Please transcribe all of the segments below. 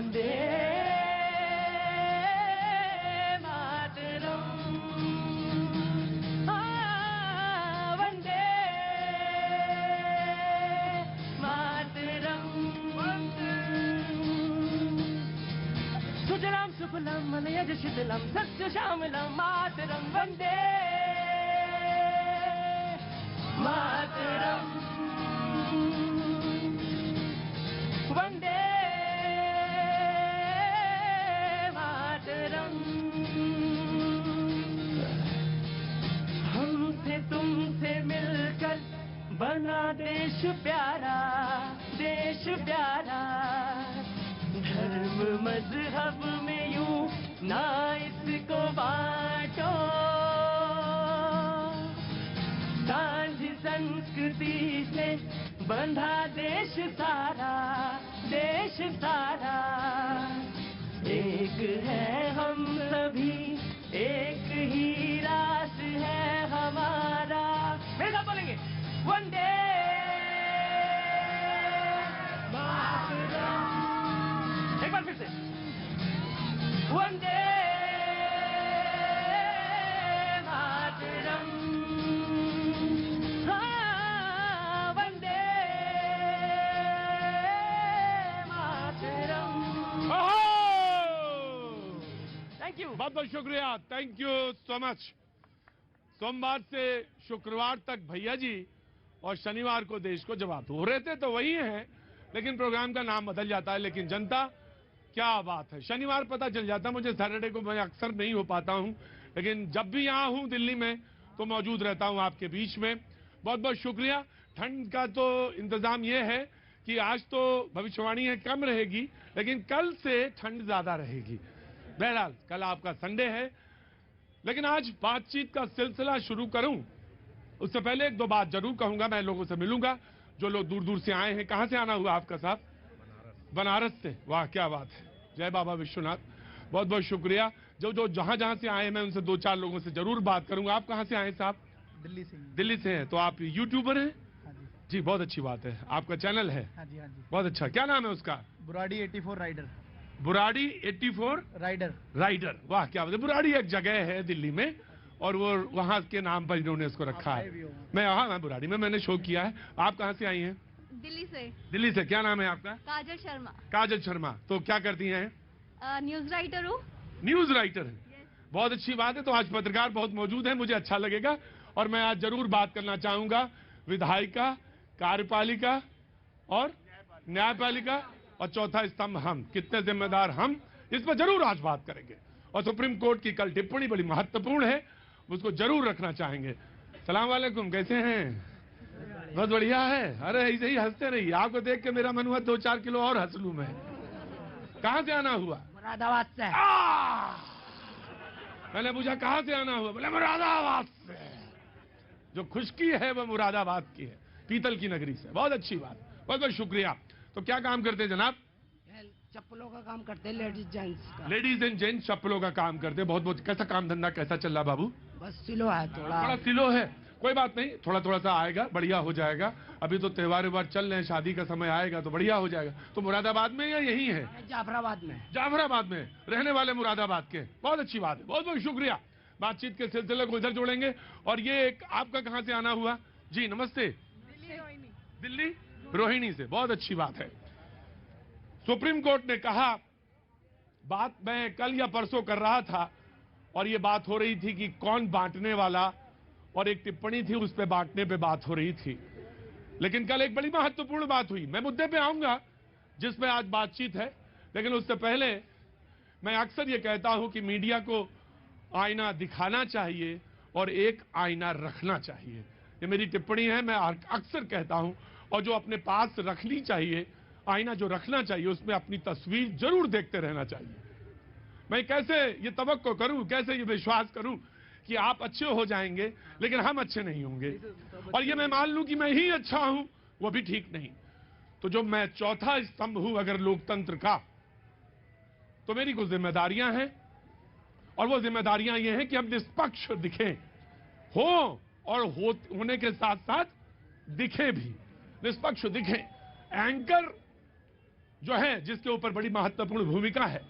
वंदे मातरम, वंदे मातरम। सुजलाम सुफलाम मलयज शीतलम सस्य श्यामलम मातरम वंदे मातरम, वंदे मातरम। हमसे तुमसे मिलकर बना देश प्यारा, देश प्यारा। धर्म मजहब में यूं ना इसको बांटो, सांझ संस्कृति से बंधा देश सारा, देश सारा। एक है हम सभी, एक ही राष्ट्र है हमारा। मेरे साथ बोलेंगे वंदे मातरम। एक बार फिर से वंदे मातरम, वंदे मातरम। थैंक यू, बहुत बहुत शुक्रिया, थैंक यू सो मच। सोमवार से शुक्रवार तक भैया जी और शनिवार को देश को जवाब हो रहे थे तो वही हैं, लेकिन प्रोग्राम का नाम बदल जाता है। लेकिन जनता, क्या बात है, शनिवार पता चल जाता मुझे, सैटरडे को मैं अक्सर नहीं हो पाता हूं, लेकिन जब भी यहां हूं दिल्ली में तो मौजूद रहता हूं आपके बीच में। बहुत बहुत शुक्रिया। ठंड का तो इंतजाम यह है कि आज तो भविष्यवाणी है कम रहेगी, लेकिन कल से ठंड ज्यादा रहेगी। बहरहाल कल आपका संडे है, लेकिन आज बातचीत का सिलसिला शुरू करूं उससे पहले एक दो बात जरूर कहूंगा। मैं लोगों से मिलूंगा जो लोग दूर दूर से आए हैं। कहां से आना हुआ आपका साहब? बनारस से, वाह क्या बात है, जय बाबा विश्वनाथ। बहुत बहुत शुक्रिया। जो जो जहां जहां से आए मैं उनसे दो चार लोगों से जरूर बात करूंगा। आप कहां से आए साहब? दिल्ली से। दिल्ली से हैं, तो आप यूट्यूबर हैं? हाँ जी। जी बहुत अच्छी बात है, आपका चैनल है? हाँ जी, हाँ जी। बहुत अच्छा, क्या नाम है उसका? Burari 84 rider. Burari 84 rider. Rider, वाह क्या बात है। बुराड़ी एक जगह है दिल्ली में और वो वहां के नाम पर इन्होंने इसको रखा है। मैं बुराड़ी में मैंने शो किया है। आप कहां से आई हैं? दिल्ली से। दिल्ली से, क्या नाम है आपका? काजल शर्मा। काजल शर्मा, तो क्या करती हैं? न्यूज राइटर हूँ। न्यूज राइटर है, बहुत अच्छी बात है। तो आज पत्रकार बहुत मौजूद है, मुझे अच्छा लगेगा। और मैं आज जरूर बात करना चाहूंगा विधायिका, कार्यपालिका और न्यायपालिका और चौथा स्तंभ हम, कितने जिम्मेदार हम, इस पर जरूर आज बात करेंगे। और सुप्रीम कोर्ट की कल टिप्पणी बड़ी महत्वपूर्ण है, उसको जरूर रखना चाहेंगे। सलाम वालेकुम, कैसे हैं? बहुत बढ़िया है। अरे ऐसे ही हंसते रहिए, आपको देख के मेरा मन हुआ 2-4 किलो और हंस लूं मैं। कहां से आना हुआ? मुरादाबाद से। मैंने पूछा कहां से आना हुआ, बोले मुरादाबाद से। जो खुशकी है वो मुरादाबाद की है, पीतल की नगरी से। बहुत अच्छी बात, बहुत बहुत शुक्रिया। तो क्या काम करते हैं जनाब? चप्पलों का काम करते हैं, लेडीज जेंट्स का। लेडीज एंड जेंट्स चप्पलों का काम करते हैं। बहुत बहुत, कैसा काम धंधा कैसा चल रहा बाबू? बस सिलो है थोड़ा। थोड़ा सिलो है, कोई बात नहीं, थोड़ा थोड़ा सा आएगा, बढ़िया हो जाएगा। अभी तो त्योहार व्योहार चल रहे हैं, शादी का समय आएगा तो बढ़िया हो जाएगा। तो मुरादाबाद में या यही है? जाफराबाद में। जाफराबाद में रहने वाले मुरादाबाद के, बहुत अच्छी बात है, बहुत बहुत शुक्रिया। बातचीत के सिलसिले को इधर जोड़ेंगे। और ये एक आपका कहां से आना हुआ? जी नमस्ते। दिल्ली रोहिणी से, बहुत अच्छी बात है। सुप्रीम कोर्ट ने कहा, बात मैं कल या परसों कर रहा था और ये बात हो रही थी कि कौन बांटने वाला, और एक टिप्पणी थी उस पे बांटने पे बात हो रही थी। लेकिन कल एक बड़ी महत्वपूर्ण बात हुई। मैं मुद्दे पे आऊंगा जिस पे आज बातचीत है, लेकिन उससे पहले मैं अक्सर ये कहता हूं कि मीडिया को आईना दिखाना चाहिए और एक आईना रखना चाहिए। ये मेरी टिप्पणी है, मैं अक्सर कहता हूं। और जो अपने पास रखनी चाहिए, आईना जो रखना चाहिए, उसमें अपनी तस्वीर जरूर देखते रहना चाहिए। मैं कैसे ये तवक्को करूं, कैसे ये विश्वास करूं कि आप अच्छे हो जाएंगे लेकिन हम अच्छे नहीं होंगे, और ये मैं मान लूं कि मैं ही अच्छा हूं, वो भी ठीक नहीं। तो जो मैं चौथा स्तंभ हूं अगर लोकतंत्र का, तो मेरी कुछ जिम्मेदारियां हैं। और वो जिम्मेदारियां ये हैं कि हम निष्पक्ष दिखें, हो और होने के साथ साथ दिखे भी, निष्पक्ष दिखें। एंकर जो है, जिसके ऊपर बड़ी महत्वपूर्ण भूमिका है,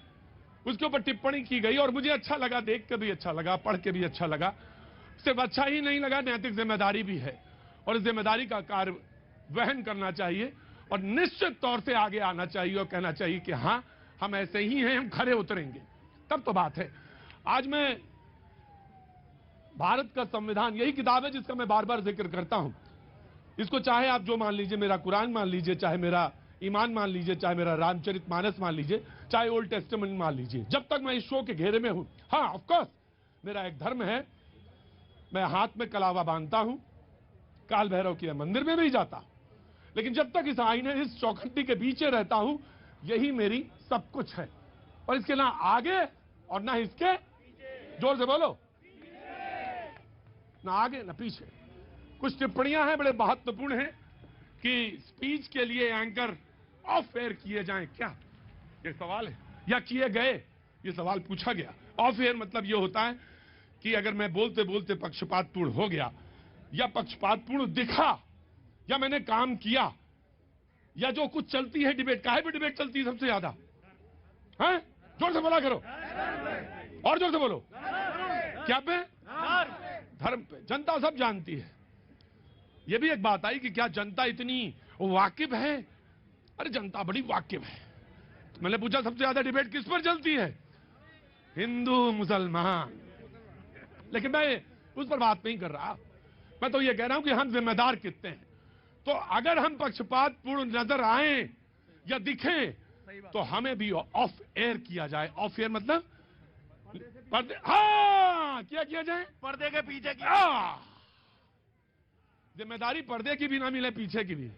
उसके ऊपर टिप्पणी की गई और मुझे अच्छा लगा, देख के भी अच्छा लगा, पढ़ के भी अच्छा लगा। सिर्फ अच्छा ही नहीं लगा, नैतिक जिम्मेदारी भी है और इस जिम्मेदारी का कार्य वहन करना चाहिए और निश्चित तौर से आगे आना चाहिए और कहना चाहिए कि हां, हम ऐसे ही हैं, हम खरे उतरेंगे, तब तो बात है। आज मैं भारत का संविधान, यही किताब है जिसका मैं बार बार जिक्र करता हूं। इसको चाहे आप जो मान लीजिए, मेरा कुरान मान लीजिए, चाहे मेरा ईमान मान लीजिए, चाहे मेरा रामचरितमानस मान लीजिए, चाहे ओल्ड टेस्टामेंट मान लीजिए, जब तक मैं इस शो के घेरे में हूं, हाँ ऑफ कोर्स मेरा एक धर्म है, मैं हाथ में कलावा बांधता हूं, काल भैरव के मंदिर में भी जाता हूं, लेकिन जब तक इस आईने, इस चौखंडी के पीछे रहता हूं, यही मेरी सब कुछ है और इसके ना आगे और ना इसके, जोर से बोलो, ना आगे ना पीछे। कुछ टिप्पणियां हैं बड़े महत्वपूर्ण हैं कि स्पीच के लिए एंकर ऑफ एयर किए जाएं, क्या ये सवाल है, या किए गए, ये सवाल पूछा गया। ऑफ एयर मतलब ये होता है कि अगर मैं बोलते बोलते पक्षपातपूर्ण हो गया या पक्षपातपूर्ण दिखा या मैंने काम किया या जो कुछ चलती है डिबेट, काहे पे डिबेट चलती है सबसे ज्यादा, हैं? जोर से बोला करो और जोर से बोलो, क्या पे? धर्म पे। जनता सब जानती है। यह भी एक बात आई कि क्या जनता इतनी वाकिफ है? अरे जनता बड़ी वाकिफ है। तो मैंने पूछा सबसे ज्यादा डिबेट किस पर चलती है? हिंदू मुसलमान। लेकिन मैं उस पर बात नहीं कर रहा, मैं तो ये कह रहा हूं कि हम जिम्मेदार कितने हैं। तो अगर हम पक्षपातपूर्ण नजर आए या दिखें तो हमें भी ऑफ एयर किया जाए। ऑफ एयर मतलब पर्दे, हाँ, क्या किया जाए? पर्दे के पीछे की जिम्मेदारी, पर्दे की भी ना मिले, पीछे की भी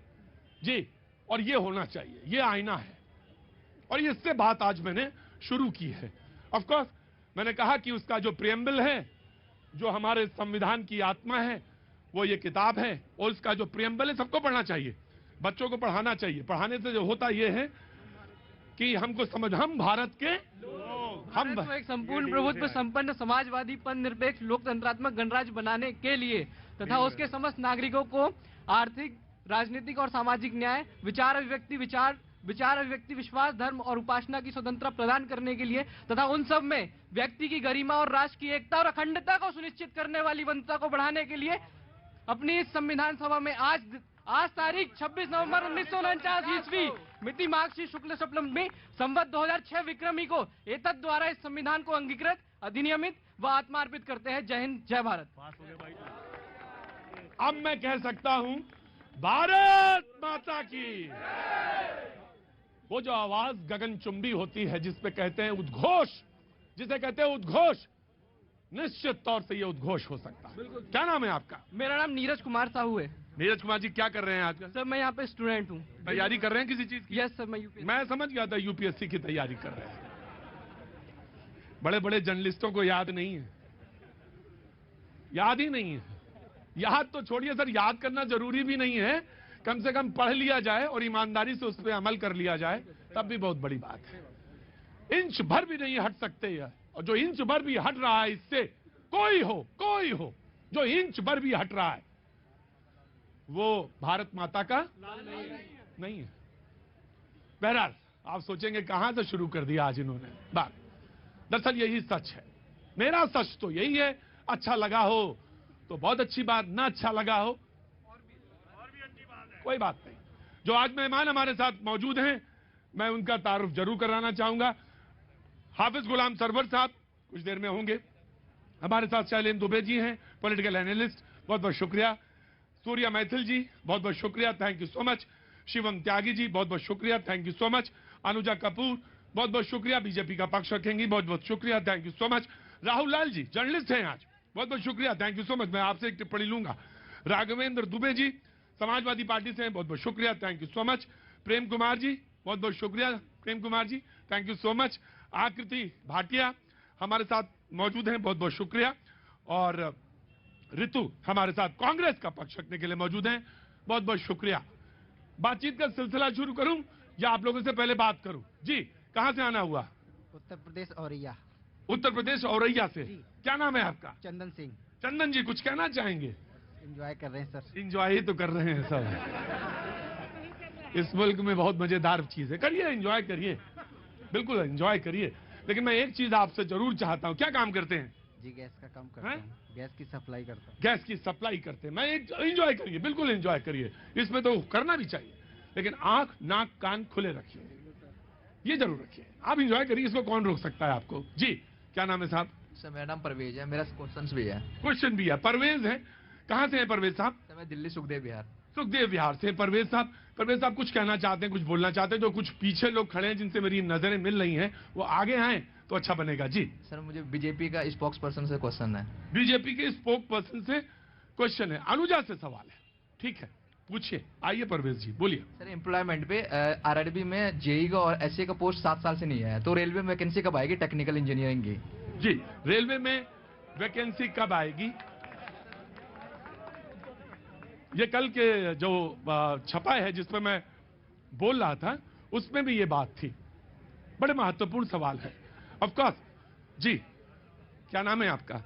जी। और ये होना चाहिए, ये आईना है और इससे बात आज मैंने शुरू की है। ऑफ कोर्स मैंने कहा कि उसका जो प्रियम्बल है, जो हमारे संविधान की आत्मा है, वो ये किताब है और उसका जो प्रियम्बल है सबको पढ़ना चाहिए, बच्चों को पढ़ाना चाहिए। पढ़ाने से जो होता ये है कि हमको समझ, हम भारत के हम तो एक संपूर्ण प्रभुत्व संपन्न समाजवादी पंथ निरपेक्ष लोकतंत्रात्मक गणराज्य बनाने के लिए तथा उसके समस्त नागरिकों को आर्थिक, राजनीतिक और सामाजिक न्याय, विचार अभिव्यक्ति, विश्वास, धर्म और उपासना की स्वतंत्रता प्रदान करने के लिए तथा उन सब में व्यक्ति की गरिमा और राष्ट्र की एकता और अखंडता को सुनिश्चित करने वाली वंशा को बढ़ाने के लिए अपनी इस संविधान सभा में आज तारीख 26 नवंबर 1949 ईस्वी मिति मार्गशीर्ष शुक्ल शुक्लम में संवत 2006 विक्रमी को एतद द्वारा इस संविधान को अंगीकृत, अधिनियमित व आत्मार्पित करते हैं। जय हिंद, जय भारत। अब मैं कह सकता हूं भारत माता की। वो जो आवाज गगनचुंबी होती है, जिसपे कहते हैं उद्घोष, जिसे कहते हैं उद्घोष, निश्चित तौर से ये उद्घोष हो सकता है। क्या नाम है आपका? मेरा नाम नीरज कुमार साहू है। नीरज कुमार जी, क्या कर रहे हैं आजकल? सर मैं यहाँ पे स्टूडेंट हूँ। तैयारी कर रहे हैं किसी चीज की? यस सर, मैं समझ गया था यूपीएससी की तैयारी कर रहे हैं। बड़े बड़े जर्नलिस्टों को याद नहीं है, याद ही नहीं है। याद तो छोड़िए सर, याद करना जरूरी भी नहीं है, कम से कम पढ़ लिया जाए और ईमानदारी से उस पर अमल कर लिया जाए, तब भी बहुत बड़ी बात है। इंच भर भी नहीं हट सकते यह, और जो इंच भर भी हट रहा है, इससे कोई हो जो इंच भर भी हट रहा है, वो भारत माता का नहीं है। बहरहाल आप सोचेंगे कहां से शुरू कर दिया आज इन्होंने बात। दरअसल यही सच है, मेरा सच तो यही है। अच्छा लगा हो तो बहुत अच्छी बात, ना अच्छा लगा हो कोई बात नहीं। जो आज मेहमान हमारे साथ मौजूद हैं, मैं उनका तारुफ जरूर कराना चाहूंगा। हाफिज गुलाम सरवर साहब कुछ देर में होंगे हमारे साथ। शैलेंद्र दुबे जी हैं, पॉलिटिकल एनालिस्ट, बहुत बहुत शुक्रिया। सूर्या मैथिल जी, बहुत बहुत शुक्रिया, thank you so much. Shivam Tyagi ji, बहुत बहुत शुक्रिया, thank you so much. Anuja Kapoor, बहुत बहुत शुक्रिया, बीजेपी का पक्ष रखेंगी, बहुत बहुत शुक्रिया, thank you so much. Rahul Lal ji, journalist हैं आज, बहुत बहुत शुक्रिया, थैंक यू सो मच। मैं आपसे एक टिप्पणी लूंगा। राघवेंद्र दुबे जी समाजवादी पार्टी से हैं, बहुत बहुत शुक्रिया, thank you so much. Prem Kumar ji, बहुत बहुत शुक्रिया, Prem Kumar ji, thank you so much. आकृति भाटिया हमारे साथ मौजूद हैं, बहुत बहुत शुक्रिया। और ऋतु हमारे साथ कांग्रेस का पक्ष रखने के लिए मौजूद हैं, बहुत बहुत शुक्रिया। बातचीत का सिलसिला शुरू करूं या आप लोगों से पहले बात करूं? जी, कहां से आना हुआ? उत्तर प्रदेश औरैया। उत्तर प्रदेश औरैया से। क्या नाम है आपका? चंदन सिंह। चंदन जी, कुछ कहना चाहेंगे? एंजॉय कर रहे हैं सर। एंजॉय ही तो कर रहे हैं सब। इस मुल्क में बहुत मजेदार चीज है। करिए, एंजॉय करिए, बिल्कुल एंजॉय करिए। लेकिन मैं एक चीज आपसे जरूर चाहता हूं, क्या काम करते हैं? जी गैस का काम करता हैं? हूँ, गैस की सप्लाई करता हूँ। गैस की सप्लाई करते हैं। मैं एंजॉय करिए, बिल्कुल एंजॉय करिए, इसमें तो करना भी चाहिए, लेकिन आंख नाक कान खुले रखिए, ये जरूर रखिए। आप एंजॉय करिए, इसको कौन रोक सकता है आपको? जी, क्या नाम है साहब? सर मेरा नाम परवेज है, मेरा क्वेश्चन भी है। क्वेश्चन भी है। परवेज है, कहां से है परवेज साहब? सर मैं दिल्ली सुखदेव विहार। सुखदेव विहार से परवेज साहब। परवेज साहब कुछ कहना चाहते हैं, कुछ बोलना चाहते हैं? जो कुछ पीछे लोग खड़े हैं जिनसे मेरी नजरें मिल रही हैं, वो आगे आए तो अच्छा बनेगा। जी सर मुझे बीजेपी का स्पोक्स पर्सन से क्वेश्चन है। बीजेपी के स्पोक पर्सन से क्वेश्चन है, अनुजा से सवाल है। ठीक है, पूछिए। आइए परवेज जी, बोलिए। सर एम्प्लॉयमेंट पे आरआरबी में जेई का और एसए का पोस्ट 7 साल से नहीं आया, तो रेलवे में वैकेंसी कब आएगी टेक्निकल इंजीनियरिंग की? जी, रेलवे में वैकेंसी कब आएगी? ये कल के जो छपा है जिस पर मैं बोल रहा था, उसमें भी ये बात थी। बड़े महत्वपूर्ण सवाल है। Of course. जी, क्या नाम है आपका?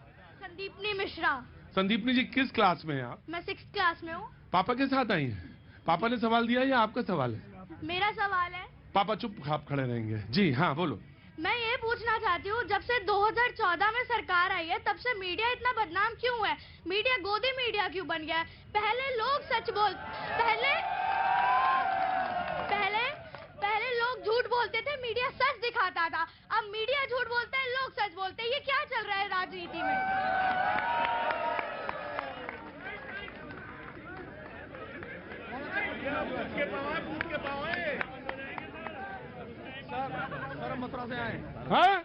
संदीपनी मिश्रा। संदीपनी जी, किस क्लास में हैं आप? मैं 6th क्लास में हूँ। पापा के साथ आई हैं? पापा ने सवाल दिया या आपका सवाल है? मेरा सवाल है, पापा चुप आप खड़े रहेंगे। जी हाँ, बोलो। मैं ये पूछना चाहती हूँ, जब से 2014 में सरकार आई है तब से मीडिया इतना बदनाम क्यों है? मीडिया गोदी मीडिया क्यों बन गया है? पहले लोग सच बोल पहले पहले पहले लोग झूठ बोलते थे, मीडिया सच दिखाता था। अब मीडिया झूठ बोलता है, लोग सच बोलते हैं। ये क्या चल रहा है राजनीति में? सर मथुरा से आए। हाँ?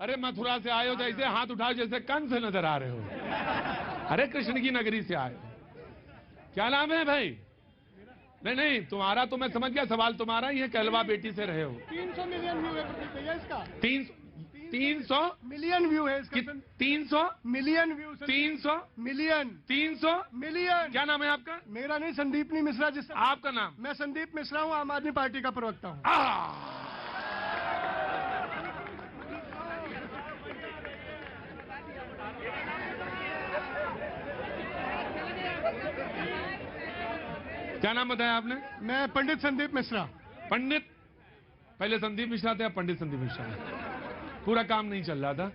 अरे मथुरा से आए हो तो ऐसे हाथ उठाओ जैसे कंस से नजर आ रहे हो। अरे कृष्ण की नगरी से आए हो। क्या नाम है भाई? नहीं नहीं, तुम्हारा तो मैं समझ गया, सवाल तुम्हारा ही है, कहलवा बेटी से रहे हो। 300 मिलियन व्यू है प्रदीप भैया इसका। 300 मिलियन व्यू है इसका। 300 मिलियन व्यू। 300 मिलियन। 300 मिलियन। क्या नाम है आपका? मेरा नहीं, संदीपनी मिश्रा। आपका नाम? मैं संदीप मिश्रा हूँ, आम आदमी पार्टी का प्रवक्ता हूँ। क्या नाम बताया आपने? मैं पंडित संदीप मिश्रा। पंडित, पहले संदीप मिश्रा थे, अब पंडित संदीप मिश्रा है। पूरा काम नहीं चल रहा था।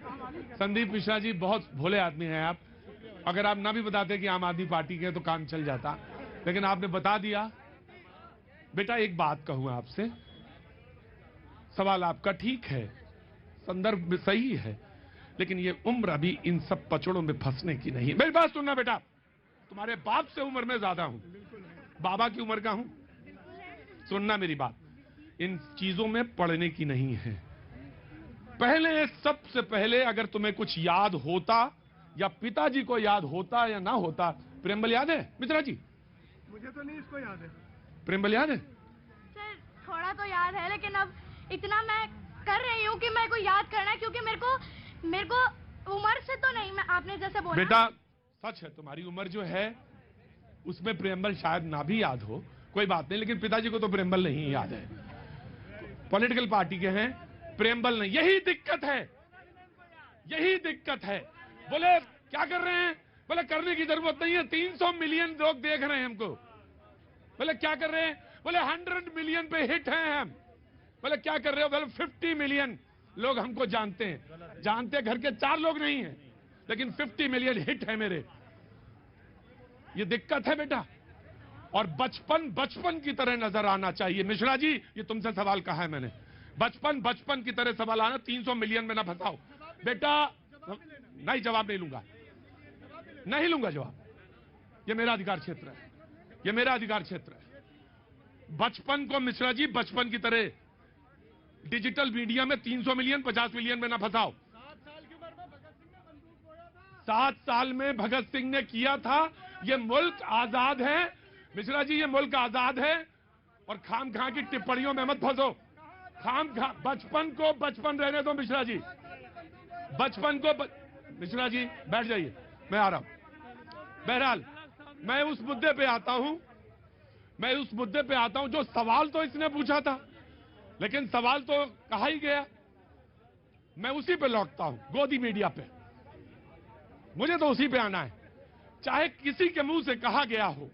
संदीप मिश्रा जी, बहुत भोले आदमी हैं आप। अगर आप ना भी बताते कि आम आदमी पार्टी के तो काम चल जाता, लेकिन आपने बता दिया। बेटा एक बात कहूं आपसे, सवाल आपका ठीक है, संदर्भ में सही है, लेकिन ये उम्र अभी इन सब पचड़ों में फंसने की नहीं है। मेरी बात सुनना बेटा, तुम्हारे बाप से उम्र में ज्यादा हूं, बाबा की उम्र का हूं। सुनना मेरी बात, इन चीजों में पढ़ने की नहीं है। पहले, सबसे पहले अगर तुम्हें कुछ याद होता या पिताजी को याद होता या ना होता, प्रेमबल याद है मित्रा जी? मुझे तो नहीं इसको याद है। प्रेमबल याद है? सर थोड़ा तो याद है, लेकिन अब इतना मैं कर रही हूँ कि मेरे को याद करना है, क्योंकि मेरे को उम्र से तो नहीं, मैं आपने जैसे बोला। बेटा सच है, तुम्हारी उम्र जो है उसमें प्रेमबल शायद ना भी याद हो, कोई बात नहीं, लेकिन पिताजी को तो प्रेमबल नहीं याद है। पॉलिटिकल पार्टी के हैं, प्रेमबल नहीं। यही दिक्कत है, यही दिक्कत है। बोले क्या कर रहे हैं? बोले करने की जरूरत नहीं है, 300 मिलियन लोग देख रहे हैं हमको। बोले क्या कर रहे हैं? बोले 100 मिलियन पे हिट हैं हम। बोले क्या कर रहे हो? बोले 50 मिलियन लोग हमको जानते हैं। जानते घर के 4 लोग नहीं हैं, लेकिन 50 मिलियन हिट है मेरे। ये दिक्कत है बेटा। और बचपन बचपन की तरह नजर आना चाहिए। मिश्रा जी, ये तुमसे सवाल कहा है मैंने, बचपन बचपन की तरह सवाल आना, 300 मिलियन में ना फंसाओ बेटा। नहीं, जवाब नहीं लूंगा, नहीं लूंगा जवाब। ये मेरा अधिकार क्षेत्र है, ये मेरा अधिकार क्षेत्र है। बचपन को मिश्रा जी बचपन की तरह डिजिटल मीडिया में 300 मिलियन 50 मिलियन में ना फंसाओ। 7 साल में भगत सिंह ने किया था। ये मुल्क आजाद है मिश्रा जी, ये मुल्क आजाद है। और खाम खा की टिप्पणियों में मत फंसो। खाम खा, बचपन को बचपन रहने दो मिश्रा जी, बचपन को मिश्रा जी बैठ जाइए, मैं आ रहा हूं। बहरहाल मैं उस मुद्दे पे आता हूं, जो सवाल तो इसने पूछा था, लेकिन सवाल तो कहा ही गया। मैं उसी पे लौटता हूं, गोदी मीडिया पे। मुझे तो उसी पे आना है, चाहे किसी के मुंह से कहा गया हो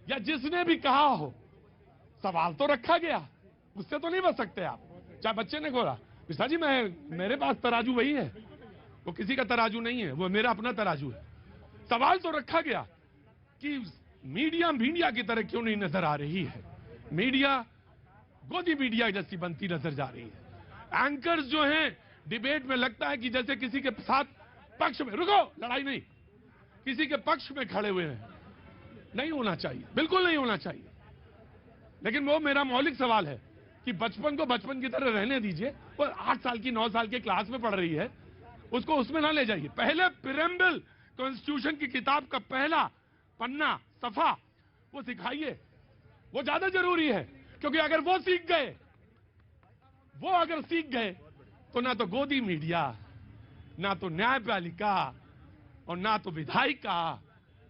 या जिसने भी कहा हो। सवाल तो रखा गया, उससे तो नहीं बच सकते आप। चाहे बच्चे ने खोला, मिश्रा जी मेरे पास तराजू वही है, वो किसी का तराजू नहीं है, वो मेरा अपना तराजू है। सवाल तो रखा गया कि मीडिया की तरह क्यों नहीं नजर आ रही है, मीडिया गोदी मीडिया जैसी बनती नजर जा रही है। एंकर्स जो हैं डिबेट में लगता है कि जैसे किसी के साथ पक्ष में, रुको लड़ाई नहीं, किसी के पक्ष में खड़े हुए हैं। नहीं होना चाहिए, बिल्कुल नहीं होना चाहिए। लेकिन वो मेरा मौलिक सवाल है कि बचपन को बचपन की तरह रहने दीजिए। वो 8 साल की 9 साल की क्लास में पढ़ रही है, उसको उसमें ना ले जाइए। पहले प्रीएम्बल कॉन्स्टिट्यूशन की किताब का पहला पन्ना सफा वो सिखाइए, वो ज्यादा जरूरी है। क्योंकि अगर वो सीख गए तो ना तो गोदी मीडिया, ना तो न्यायपालिका, और ना तो विधायिका,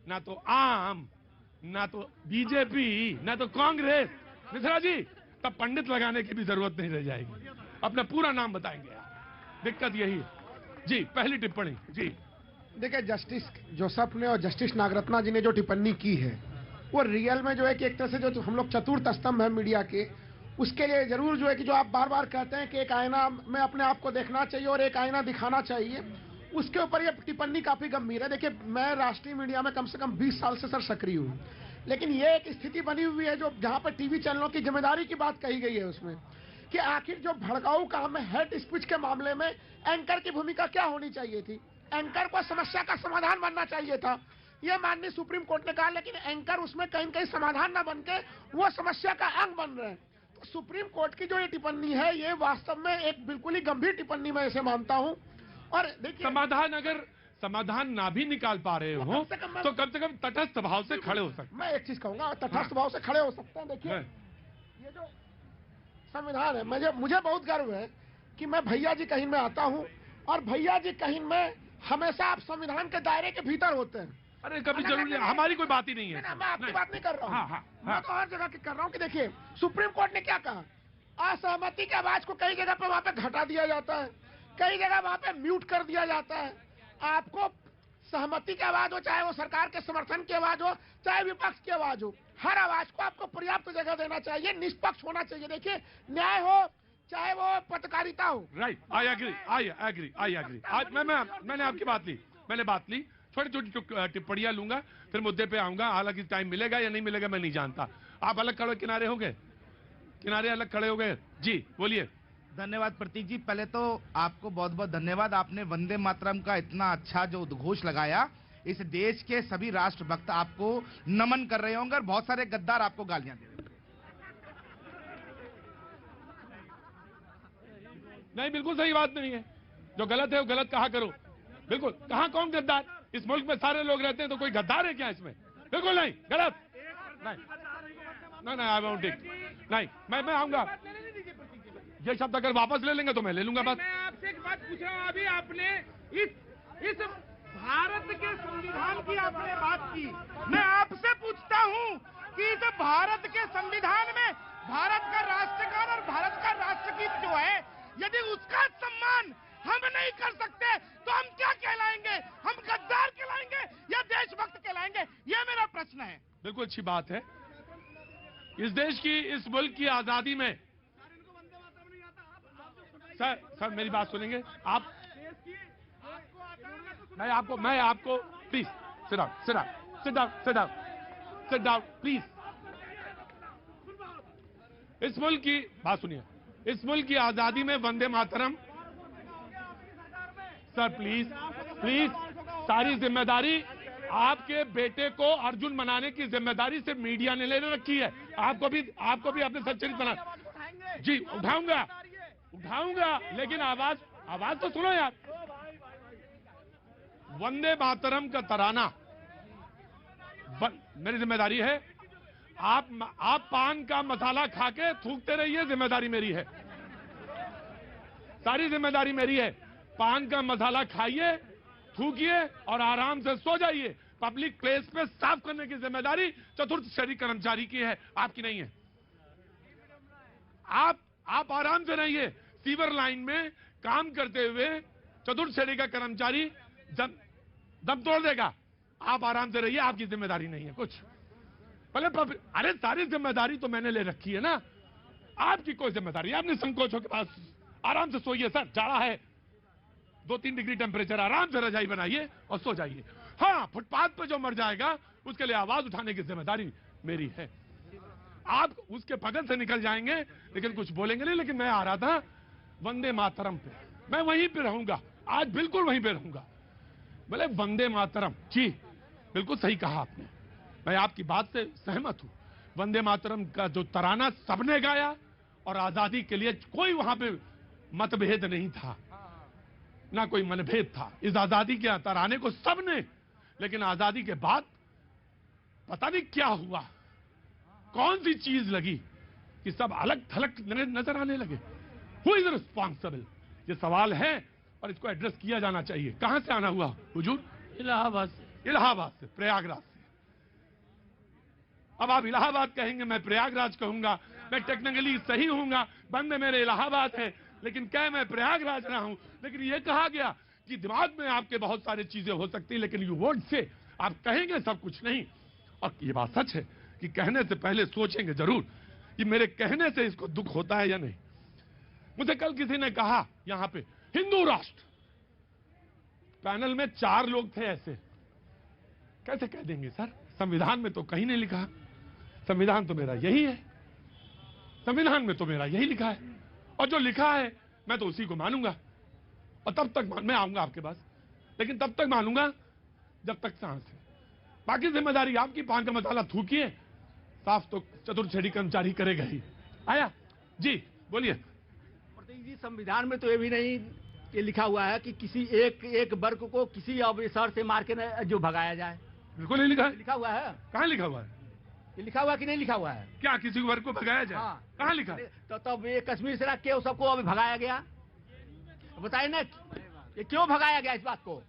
ना तो आम, ना तो बीजेपी, ना तो कांग्रेस, मिश्रा जी तब पंडित लगाने की भी जरूरत नहीं रह जाएगी। अपना पूरा नाम बताएंगे आप। दिक्कत यही है जी। पहली टिप्पणी जी। देखिए, जस्टिस जोसेफ ने और जस्टिस नागरत्ना जी ने जो टिप्पणी की है वो रियल में जो है कि एक तरह से जो हम लोग चतुर्थ स्तंभ है मीडिया के, उसके लिए जरूर जो है कि जो आप बार बार कहते हैं कि एक आईना में अपने आप को देखना चाहिए और एक आईना दिखाना चाहिए, उसके ऊपर ये टिप्पणी काफी गंभीर है। देखिए, मैं राष्ट्रीय मीडिया में कम से कम 20 साल से सर सक्रिय हूँ, लेकिन ये एक स्थिति बनी हुई है जो जहाँ पर टीवी चैनलों की जिम्मेदारी की बात कही गई है उसमें कि आखिर जो भड़काऊ काम है हेट स्पीच के मामले में एंकर की भूमिका क्या होनी चाहिए थी। एंकर को समस्या का समाधान बनना चाहिए था, ये माननीय सुप्रीम कोर्ट ने कहा, लेकिन एंकर उसमें कहीं कहीं समाधान न बन के वो समस्या का अंग बन रहे हैं। तो सुप्रीम कोर्ट की जो ये टिप्पणी है ये वास्तव में एक बिल्कुल ही गंभीर टिप्पणी मैं इसे मानता हूँ। और देखिए, समाधान अगर समाधान ना भी निकाल पा रहे हो तो कम से कम तटस्थ भाव से खड़े हो सकते। मैं एक चीज कहूंगा, तटस्थ भाव से खड़े हो सकते हैं। देखिए, ये जो संविधान है, मुझे बहुत गर्व है कि मैं भैया जी कहीं में आता हूँ और भैया जी कहीं में हमेशा आप संविधान के दायरे के भीतर होते हैं। अरे कभी जरूरी नहीं, हमारी कोई बात ही नहीं है। मैं आपकी बात नहीं कर रहा हूँ, हाँ, हाँ, मैं तो हर जगह की कर रहा हूँ कि देखिए सुप्रीम कोर्ट ने क्या कहा, असहमति की आवाज को कई जगह पे वहाँ पे घटा दिया जाता है, कई जगह वहाँ पे म्यूट कर दिया जाता है। आपको सहमति की आवाज हो, चाहे वो सरकार के समर्थन की आवाज हो, चाहे विपक्ष की आवाज हो, हर आवाज को आपको पर्याप्त जगह देना चाहिए, निष्पक्ष होना चाहिए। देखिए, न्याय हो चाहे वो पत्रकारिता हो। Right, I agree. आज मैंने आपकी बात ली, छोटी छोटी टिप्पणियां लूंगा, फिर मुद्दे पे आऊंगा। हालांकि टाइम मिलेगा या नहीं मिलेगा मैं नहीं जानता। आप अलग खड़े किनारे हो गए, किनारे अलग खड़े हो गए जी, बोलिए। धन्यवाद प्रतीक जी, पहले तो आपको बहुत बहुत धन्यवाद। आपने वंदे मातरम का इतना अच्छा जो उद्घोष लगाया, इस देश के सभी राष्ट्रभक्त आपको नमन कर रहे होंगे और बहुत सारे गद्दार आपको गालियां दे रहे होंगे। नहीं, बिल्कुल सही बात नहीं है। जो गलत है वो गलत कहा करो। बिल्कुल, कहां कौन गद्दार? इस मुल्क में सारे लोग रहते हैं तो कोई गद्दार है क्या इसमें? बिल्कुल नहीं, गलत नहीं, आई वोंट टेक। नहीं, मैं आऊंगा। ये शब्द अगर वापस ले लेंगे तो मैं ले लूंगा बात। मैं आपसे एक बात पूछ रहा हूं, अभी आपने इस भारत के संविधान की आपने बात की, मैं आपसे पूछता हूं कि इस भारत के संविधान में भारत का राष्ट्रगान और भारत का राष्ट्रगीत जो है, यदि उसका सम्मान हम नहीं कर सकते तो हम क्या कहलाएंगे? हम गद्दार कहलाएंगे या देशभक्त कहलाएंगे? यह मेरा प्रश्न है। बिल्कुल अच्छी बात है। इस देश की, इस मुल्क की आजादी में सर मेरी बात सुनेंगे आप? मैं आपको प्लीज सिट डाउन प्लीज। इस मुल्क की बात सुनिए। इस मुल्क की आजादी में वंदे मातरम, सर प्लीज सारी जिम्मेदारी आपके बेटे को अर्जुन बनाने की जिम्मेदारी सिर्फ मीडिया ने ले रखी है। आपको भी अपने सच्चरित्र बना जी। उठाऊंगा लेकिन आवाज तो सुनो यार। वंदे मातरम का तराना मेरी जिम्मेदारी है। आप पान का मसाला खा के थूकते रहिए, जिम्मेदारी मेरी है, सारी जिम्मेदारी मेरी है। पान का मसाला खाइए, थूकिए और आराम से सो जाइए। पब्लिक प्लेस पे साफ करने की जिम्मेदारी चतुर्थ श्रेणी कर्मचारी की है, आपकी नहीं है। आप आराम से रहिए। सीवर लाइन में काम करते हुए चतुर्थ श्रेणी का कर्मचारी दम तोड़ देगा। आप आराम से रहिए, आपकी जिम्मेदारी नहीं है कुछ। अरे सारी जिम्मेदारी तो मैंने ले रखी है ना, आपकी कोई जिम्मेदारी? आपने संकोच के पास आराम से सोइए सर, जाड़ा है, 2-3 डिग्री टेम्परेचर, आराम से रजाई बनाइए और सो जाइए। हाँ, फुटपाथ पे जो मर जाएगा उसके लिए आवाज उठाने की जिम्मेदारी मेरी है। आप उसके बगल से निकल जाएंगे लेकिन कुछ बोलेंगे नहीं। लेकिन मैं आ रहा था वंदे मातरम पे, मैं वहीं पे रहूंगा, आज बिल्कुल वहीं पे रहूंगा। बोले वंदे मातरम, जी बिल्कुल सही कहा आपने, मैं आपकी बात से सहमत हूं। वंदे मातरम का जो तराना सबने गाया और आजादी के लिए कोई वहां पे मतभेद नहीं था, ना कोई मनभेद था। इस आजादी के तराने को सबने, लेकिन आजादी के बाद पता नहीं क्या हुआ, कौन सी चीज लगी कि सब अलग थलग नजर आने लगे। हु इज रिस्पॉन्सिबल, ये सवाल है और इसको एड्रेस किया जाना चाहिए। कहां से आना हुआ हुजूर? इलाहाबाद से। इलाहाबाद से, प्रयागराज से। अब आप इलाहाबाद कहेंगे, मैं प्रयागराज कहूंगा, मैं टेक्निकली सही हूंगा, बंद मेरे इलाहाबाद है लेकिन क्या मैं प्रयागराज रहा हूं। लेकिन यह कहा गया कि दिमाग में आपके बहुत सारी चीजें हो सकती, लेकिन यू वोंट से, आप कहेंगे सब कुछ नहीं। और ये बात सच है कि कहने से पहले सोचेंगे जरूर कि मेरे कहने से इसको दुख होता है या नहीं। मुझे कल किसी ने कहा यहां पे हिंदू राष्ट्र, पैनल में 4 लोग थे ऐसे, कैसे कह देंगे सर? संविधान में तो कहीं नहीं लिखा, संविधान तो मेरा यही है, संविधान में तो मेरा यही लिखा है और जो लिखा है मैं तो उसी को मानूंगा। और तब तक मैं आऊंगा आपके पास, लेकिन तब तक मानूंगा जब तक सांस है। बाकी जिम्मेदारी आपकी, पान का मसाला थूकिए, साफ तो चतुर्छेड़ी कर्मचारी करेगा ही। आया जी, बोलिए। प्रतीक जी, संविधान में तो ये भी नहीं ये लिखा हुआ है कि किसी एक वर्ग को किसी अवसर से मार के जो भगाया जाए। बिल्कुल नहीं लिखा है। लिखा हुआ है? कहाँ लिखा हुआ है? ये लिखा हुआ कि नहीं लिखा हुआ है? क्या किसी वर्ग को भगाया जाए? हाँ। कहाँ लिखा? तो तब ये कश्मीर से क्यों सबको अभी भगाया गया? बताइए ना, ये क्यों भगाया गया इस बात को?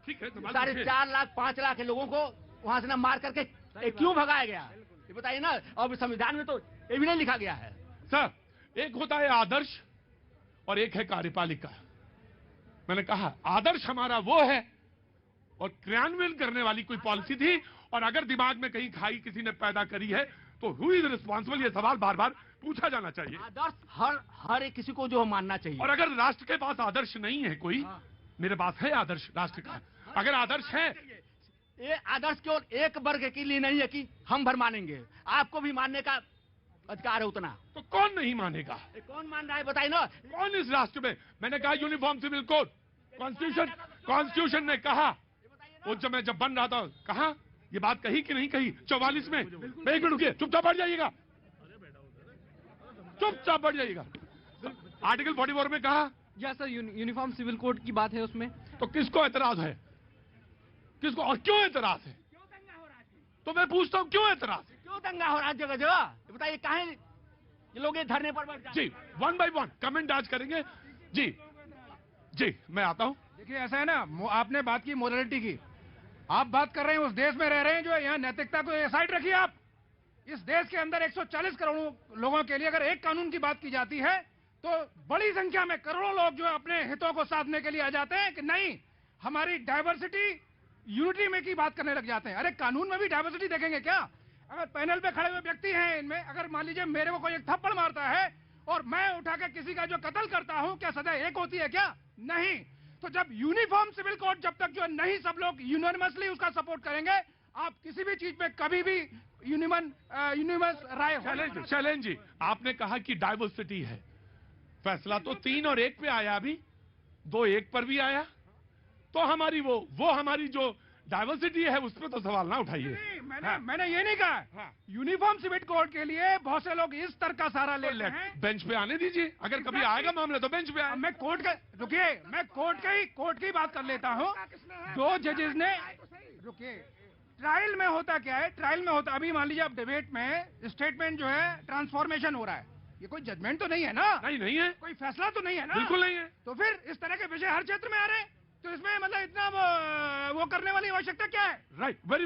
ठीक है, 4.5 लाख 5 लाख के लोगों को वहां से ना मार करके क्यों भगाया गया? ये बताइए ना। और संविधान में तो ये भी नहीं लिखा गया है। सर, एक होता है आदर्श और एक है कार्यपालिका। मैंने कहा आदर्श हमारा वो है और क्रियान्वयन करने वाली कोई पॉलिसी थी, और अगर दिमाग में कहीं खाई किसी ने पैदा करी है तो हु इज रिस्पॉन्सिबल, ये सवाल बार बार पूछा जाना चाहिए। आदर्श हर एक किसी को जो मानना चाहिए। और अगर राष्ट्र के पास आदर्श नहीं है कोई, मेरे पास है आदर्श राष्ट्र का, अगर आदर्श है, ये आदर्श केवल एक वर्ग के लिए नहीं है कि हम भर मानेंगे, आपको भी मानने का अधिकार है उतना। तो कौन नहीं मानेगा? कौन मान रहा है बताइए ना। कौन इस राष्ट्र में? मैंने कहा यूनिफॉर्म सिविल कोड, कॉन्स्टिट्यूशन ने कहा, वो जब बन रहा था, कहा ये बात कही कि नहीं कही 44 में? मैं एक मिनट रुकिए, चुपचाप बैठ जाइएगा, चुपचाप बैठ जाइएगा। आर्टिकल 44 में कहा, या सर यूनिफॉर्म सिविल कोड की बात है उसमें। तो किसको एतराज है? किसको और क्यों एतराज है? तो मैं पूछता हूं क्यों एतराज है? क्यों दंगा हो रहा है जगह जगह? बताइए काहे ये लोग ये धरने पर बैठ जी, 1 by 1 कमेंट आज करेंगे। जी जी, मैं आता हूं। देखिए ऐसा है ना, आपने बात की मोरालिटी की, आप बात कर रहे हैं उस देश में रह रहे हैं जो यहाँ नैतिकता को साइड रखिए। आप इस देश के अंदर 140 करोड़ लोगों के लिए अगर एक कानून की बात की जाती है तो बड़ी संख्या में करोड़ों लोग जो अपने हितों को साधने के लिए आ जाते हैं कि नहीं हमारी डाइवर्सिटी यूनिटी में की बात करने लग जाते हैं। अरे कानून में भी डाइवर्सिटी देखेंगे क्या? अगर पैनल पे खड़े हुए व्यक्ति हैं, इनमें अगर मान लीजिए मेरे को कोई एक थप्पड़ मारता है और मैं उठा के किसी का जो कत्ल करता हूं, क्या सजा एक होती है क्या? नहीं। तो जब यूनिफॉर्म सिविल कोड जब तक जो नहीं सब लोग यूनिवर्सली उसका सपोर्ट करेंगे, आप किसी भी चीज पे कभी भी यूनिवर्स राय। चैलेंज जी, आपने कहा कि डाइवर्सिटी है, फैसला तो 3 और 1 पे आया, अभी 2-1 पर भी आया, तो हमारी वो हमारी जो डाइवर्सिटी है उस पर तो सवाल ना उठाइए। मैंने ये नहीं कहा। हाँ। यूनिफॉर्म सिविल कोड के लिए बहुत से लोग इस तरह का सारा लेते हैं। बेंच पे आने दीजिए, अगर कभी आएगा मामला तो बेंच पे आए। मैं कोर्ट का रुकिए, मैं कोर्ट की बात कर लेता हूँ। 2 जजेस ने, रुकिए, ट्रायल में होता क्या है? ट्रायल में होता, अभी मान लीजिए आप डिबेट में स्टेटमेंट जो है ट्रांसफॉर्मेशन हो रहा है, ये कोई जजमेंट तो नहीं है ना? नहीं है, कोई फैसला तो नहीं है ना? बिल्कुल नहीं है। तो फिर इस तरह के विषय हर क्षेत्र में आ रहे हैं, तो इसमें मतलब इतना वो करने वाली आवश्यकता क्या है? राइट, वेरी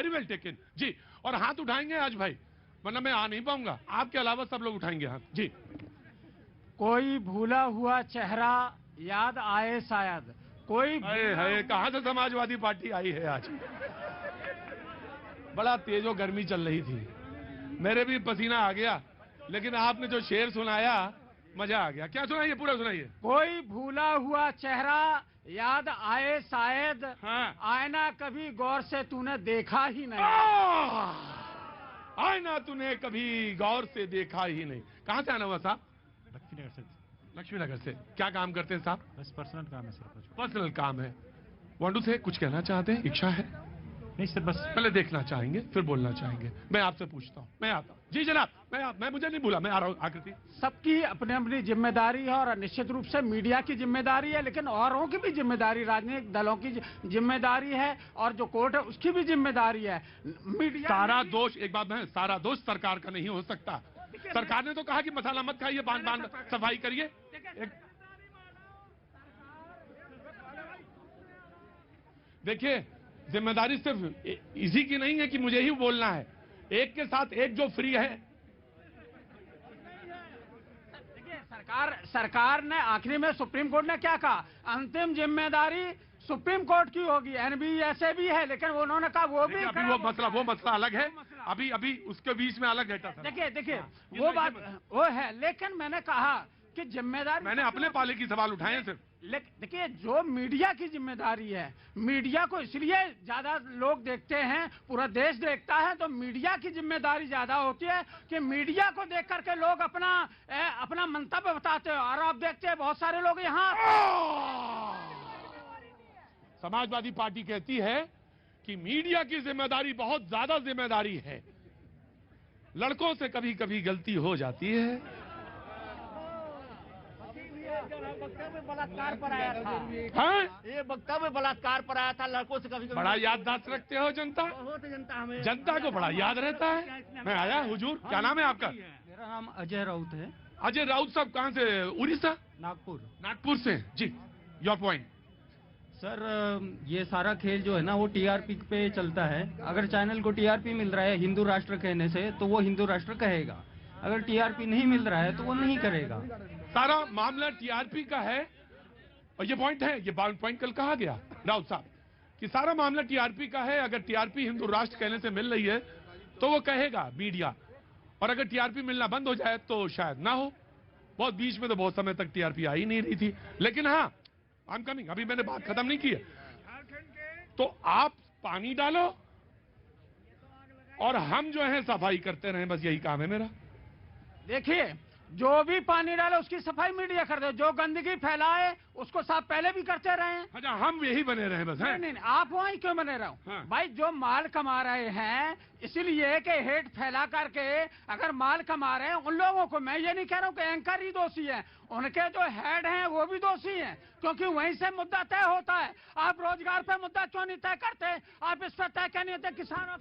वेल टेकन जी। और हाथ उठाएंगे आज भाई, वरना मैं आ नहीं पाऊंगा, आपके अलावा सब लोग उठाएंगे हाथ जी। कोई भूला हुआ चेहरा याद आए शायद, कोई कहां से समाजवादी पार्टी आई है आज? बड़ा तेजो गर्मी चल रही थी, मेरे भी पसीना आ गया, लेकिन आपने जो शेर सुनाया मजा आ गया। क्या सुनाइए, पूरा सुनाइए। कोई भूला हुआ चेहरा याद आए शायद, हाँ। आईना कभी गौर से तूने देखा ही नहीं। आईना तूने कभी गौर से देखा ही नहीं। कहाँ से आना हुआ साहब? लक्ष्मीनगर से। लक्ष्मीनगर से। क्या काम करते हैं साहब? बस पर्सनल काम है सर, कुछ पर्सनल काम है। वांडू से कुछ कहना चाहते हैं? इच्छा है? नहीं सर, बस पहले देखना चाहेंगे फिर बोलना चाहेंगे। मैं आपसे पूछता हूँ, मैं आता हूँ। जी जनाब, मैं मुझे नहीं भूला, मैं आ रहा हूँ। आकृति, सबकी अपनी अपनी जिम्मेदारी है और निश्चित रूप से मीडिया की जिम्मेदारी है, लेकिन औरों की भी जिम्मेदारी, राजनीतिक दलों की जिम्मेदारी है और जो कोर्ट है उसकी भी जिम्मेदारी है। मीडिया सारा दोष, एक बात है, सारा दोष सरकार का नहीं हो सकता। सरकार ने तो कहा कि मसाला मत खाइए, बांध सफाई करिए। देखिए, जिम्मेदारी सिर्फ इसी की नहीं है कि मुझे ही बोलना है, एक के साथ एक जो फ्री है। देखिए, सरकार ने आखिरी में सुप्रीम कोर्ट ने क्या कहा, अंतिम जिम्मेदारी सुप्रीम कोर्ट की होगी, एनबीएसए भी है, लेकिन उन्होंने कहा वो भी अभी वो मसला अलग है, अभी उसके बीच में अलग है। देखिए वो बात वो है, लेकिन मैंने कहा कि जिम्मेदारी, मैंने अपने पाले की सवाल उठाए हैं सिर्फ। देखिए जो मीडिया की जिम्मेदारी है, मीडिया को इसलिए ज्यादा लोग देखते हैं, पूरा देश देखता है, तो मीडिया की जिम्मेदारी ज्यादा होती है कि मीडिया को देख करके लोग अपना मंतव्य बताते हैं। और आप देखते हैं बहुत सारे लोग यहाँ, समाजवादी पार्टी कहती है कि मीडिया की जिम्मेदारी बहुत ज्यादा जिम्मेदारी है, लड़कों से कभी कभी गलती हो जाती है। वक्तव्य बलात्कार पर आया था। हाँ? ये वक्तव्य बलात्कार पर आया था, लड़कों से कभी बड़ा याददाश्त रखते हो जनता, बहुत जनता हमें, जनता को बड़ा याद रहता है। मैं आया हुजूर, क्या नाम है आपका? मेरा नाम अजय राउत है। अजय राउत साहब कहाँ से? उड़ीसा, नागपुर से। जी, योर पॉइंट। सर, ये सारा खेल जो है ना वो टीआरपी पे चलता है। अगर चैनल को टीआरपी मिल रहा है हिंदू राष्ट्र कहने से, तो वो हिंदू राष्ट्र कहेगा। अगर टीआरपी नहीं मिल रहा है तो वो नहीं करेगा। सारा मामला टीआरपी का है, और ये पॉइंट है, ये पॉइंट कल कहा गया राउत साहब कि सारा मामला टीआरपी का है। अगर टीआरपी हिंदू राष्ट्र कहने से मिल रही है तो वो कहेगा मीडिया, और अगर टीआरपी मिलना बंद हो जाए तो शायद ना हो। बहुत बीच में तो बहुत समय तक टीआरपी आई नहीं रही थी, लेकिन हाँ, आई एम कमिंग, अभी मैंने बात खत्म नहीं की है। तो आप पानी डालो और हम जो है सफाई करते रहें, बस यही काम है मेरा। देखिए जो भी पानी डाले उसकी सफाई मीडिया कर दे, जो गंदगी फैलाए उसको साफ पहले भी करते रहे। अच्छा, हम यही बने रहे बस? नहीं, आप वहीं क्यों बने रहो? हाँ। भाई जो माल कमा रहे हैं, इसलिए कि हेट फैला करके अगर माल कमा रहे हैं, उन लोगों को, मैं ये नहीं कह रहा हूँ कि एंकर ही दोषी है, उनके जो हेड हैं वो भी दोषी हैं, क्योंकि वहीं से मुद्दा तय होता है। आप रोजगार पे मुद्दा क्यों नहीं तय करते? आप इस पर तय क्यों नहीं होते? किसानों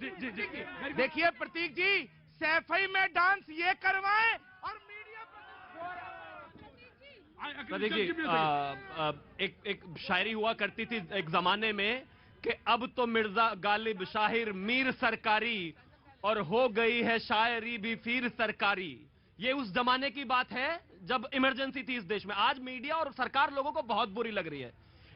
देखिए प्रतीक जी, सैफई में डांस ये करवाएं और प्रतीक जी, एक शायरी हुआ करती थी एक जमाने में कि अब तो मिर्जा गालिब शाहिर मीर सरकारी और हो गई है शायरी भी फिर सरकारी। ये उस जमाने की बात है जब इमरजेंसी थी इस देश में। आज मीडिया और सरकार लोगों को बहुत बुरी लग रही है।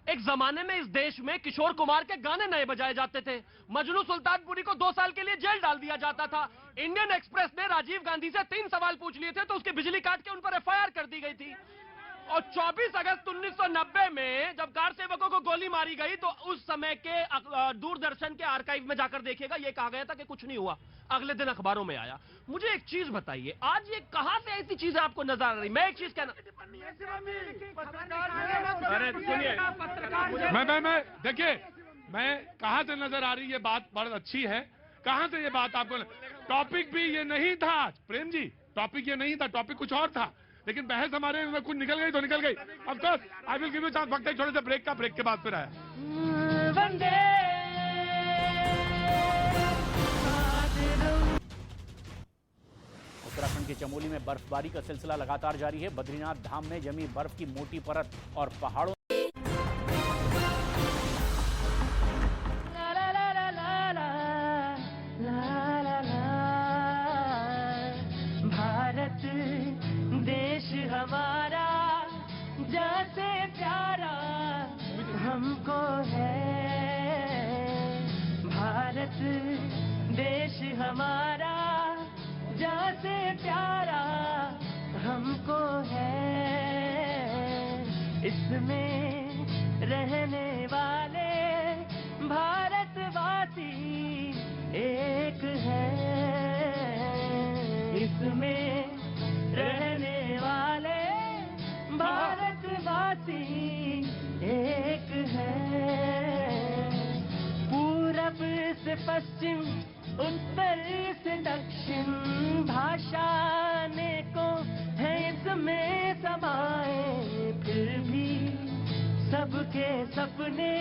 एक जमाने में इस देश में किशोर कुमार के गाने नए बजाए जाते थे, मजनू सुल्तानपुरी को 2 साल के लिए जेल डाल दिया जाता था। इंडियन एक्सप्रेस ने राजीव गांधी से 3 सवाल पूछ लिए थे तो उसकी बिजली काट के उन पर एफआईआर कर दी गई थी। और 24 अगस्त 1990 में जब कार सेवकों को गोली मारी गई तो उस समय के दूरदर्शन के आर्काइव में जाकर देखिएगा, ये कहा गया था कि कुछ नहीं हुआ। अगले दिन अखबारों में आया। मुझे एक चीज बताइए, आज ये कहां से ऐसी चीजें आपको नजर आ रही? मैं एक चीज कहना, मैं देखिए, मैं कहां से नजर आ रही है बात बहुत अच्छी है। कहां से ये बात आपको? टॉपिक भी ये नहीं था प्रेम जी, टॉपिक ये नहीं था, टॉपिक कुछ और था, लेकिन बहस हमारे में कुछ निकल गई तो निकल गई। Of course I will give you chance. वक्त है छोटे से ब्रेक का, ब्रेक के बाद फिर आया। उत्तराखंड के चमोली में बर्फबारी का सिलसिला लगातार जारी है। बद्रीनाथ धाम में जमी बर्फ की मोटी परत और पहाड़ों भारत देश हमारा जैसे प्यारा हमको है, भारत देश हमारा जैसे प्यारा हमको है, इसमें रहने वाले भारतवासी एक है, इसमें रहने वाले भारतवासी एक है। पूरब से पश्चिम, उत्तर से दक्षिण, भाषा को है इसमें समाए, फिर भी सबके सपने,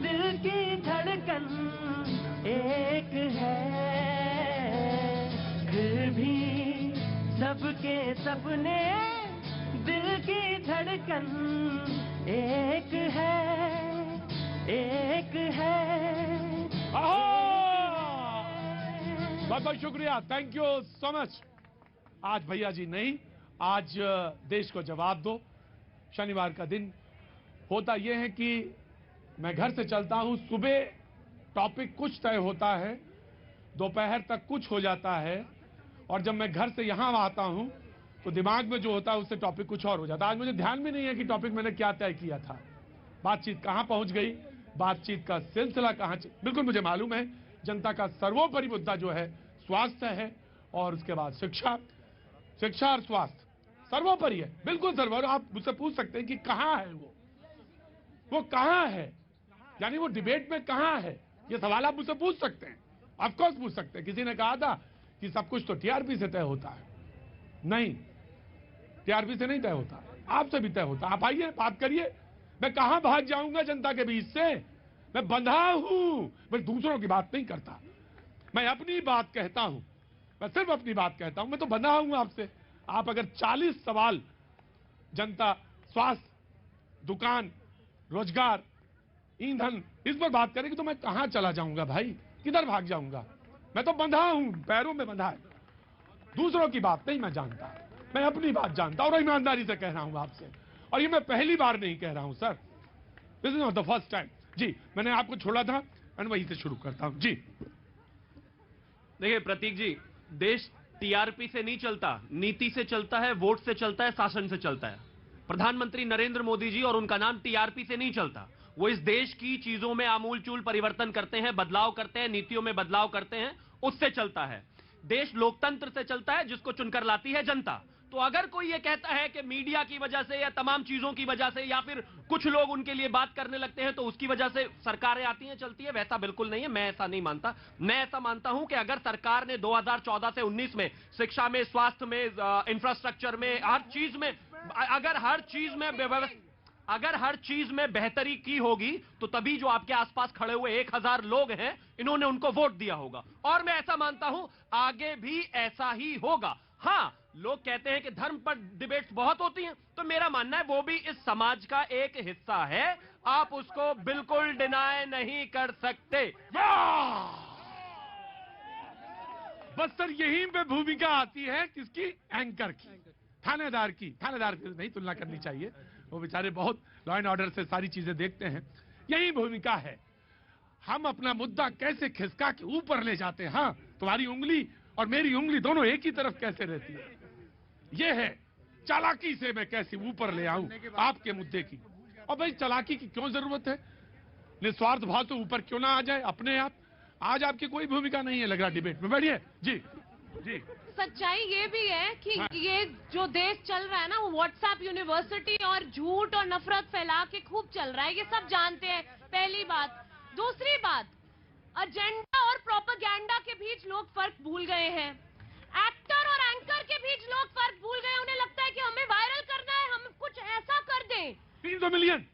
दिल की धड़कन एक है, फिर भी सबके सपने, दिल की धड़कन एक है, एक है। बहुत बहुत शुक्रिया, थैंक यू सो मच। आज भैया जी नहीं, आज देश को जवाब दो। शनिवार का दिन होता यह है कि मैं घर से चलता हूं, सुबह टॉपिक कुछ तय होता है, दोपहर तक कुछ हो जाता है, और जब मैं घर से यहां आता हूं तो दिमाग में जो होता है उससे टॉपिक कुछ और हो जाता है। आज मुझे ध्यान भी नहीं है कि टॉपिक मैंने क्या तय किया था, बातचीत कहां पहुंच गई, बातचीत का सिलसिला कहां। बिल्कुल मुझे मालूम है जनता का सर्वोपरि मुद्दा जो है स्वास्थ्य है, और उसके बाद शिक्षा, शिक्षा और स्वास्थ्य सर्वोपरि है, बिल्कुल सर्वोपरि। आप मुझसे पूछ सकते हैं कि कहां है वो कहां है, यानी वो डिबेट में कहां है, ये सवाल आप मुझसे पूछ सकते हैं, ऑफ कोर्स पूछ सकते हैं। किसी ने कहा था कि सब कुछ तो टीआरपी से तय होता है, नहीं, टीआरपी से नहीं तय होता, आपसे भी तय होता। आप आइए, बात करिए। मैं कहां भाग जाऊंगा जनता के बीच से, मैं बंधा हूं, मैं दूसरों की बात नहीं करता, मैं अपनी बात कहता हूं, मैं सिर्फ अपनी बात कहता हूं, मैं तो बंधा हूं आपसे। आप अगर 40 सवाल जनता, स्वास्थ्य, दुकान, रोजगार, ईंधन, इस पर बात करेगी तो मैं कहां चला जाऊंगा भाई, किधर भाग जाऊंगा? मैं तो बंधा हूं, पैरों में बंधा है। दूसरों की बात नहीं मैं जानता, मैं अपनी बात जानता, और ईमानदारी से कह रहा हूं आपसे, और ये मैं पहली बार नहीं कह रहा हूं sir, this is not the first time. जी, मैंने आपको छोड़ा था और वहीं से शुरू करता हूं। जी देखिए प्रतीक जी, देश टीआरपी से नहीं चलता, नीति से चलता है, वोट से चलता है, शासन से चलता है। प्रधानमंत्री नरेंद्र मोदी जी, और उनका नाम टीआरपी से नहीं चलता, वो इस देश की चीजों में आमूलचूल परिवर्तन करते हैं, बदलाव करते हैं, नीतियों में बदलाव करते हैं, उससे चलता है। देश लोकतंत्र से चलता है, जिसको चुनकर लाती है जनता। तो अगर कोई ये कहता है कि मीडिया की वजह से या तमाम चीजों की वजह से या फिर कुछ लोग उनके लिए बात करने लगते हैं तो उसकी वजह से सरकारें आती हैं, चलती है, वैसा बिल्कुल नहीं है। मैं ऐसा नहीं मानता। मैं ऐसा मानता हूं कि अगर सरकार ने 2014 से 19 में शिक्षा में, स्वास्थ्य में, इंफ्रास्ट्रक्चर में, हर चीज में, अगर हर चीज में बेहतरी की होगी तो तभी जो आपके आसपास खड़े हुए 1000 लोग हैं, इन्होंने उनको वोट दिया होगा। और मैं ऐसा मानता हूं आगे भी ऐसा ही होगा। हाँ, लोग कहते हैं कि धर्म पर डिबेट्स बहुत होती हैं, तो मेरा मानना है वो भी इस समाज का एक हिस्सा है, आप उसको बिल्कुल डिनाय नहीं कर सकते। बस सर यहीं पे भूमिका आती है किसकी? एंकर की, थानेदार की। थानेदार की नहीं तुलना करनी चाहिए, वो बेचारे बहुत लॉ एंड ऑर्डर से सारी चीजें देखते हैं। यही भूमिका है, हम अपना मुद्दा कैसे खिसका के ऊपर ले जाते हैं। हाँ, तुम्हारी उंगली और मेरी उंगली दोनों एक ही तरफ कैसे रहती है, ये है चालाकी से मैं कैसे ऊपर ले आऊं आपके मुद्दे की। और भाई चालाकी की क्यों जरूरत है? निस्वार्थ भाव से ऊपर क्यों ना आ जाए अपने आप? आज आपकी कोई भूमिका नहीं है लग रहा डिबेट में, बैठिए। जी जी, सच्चाई ये भी है कि ये जो देश चल रहा है ना, वो व्हाट्सएप यूनिवर्सिटी और झूठ और नफरत फैला के खूब चल रहा है, ये सब जानते हैं, पहली बात। दूसरी बात, एजेंडा और प्रोपेगेंडा के बीच लोग फर्क भूल गए हैं। एक्टर और एंकर के बीच लोग फर्क भूल गए। उन्हें लगता है कि हमें वायरल करना है, हम कुछ ऐसा कर दें। 300 मिलियन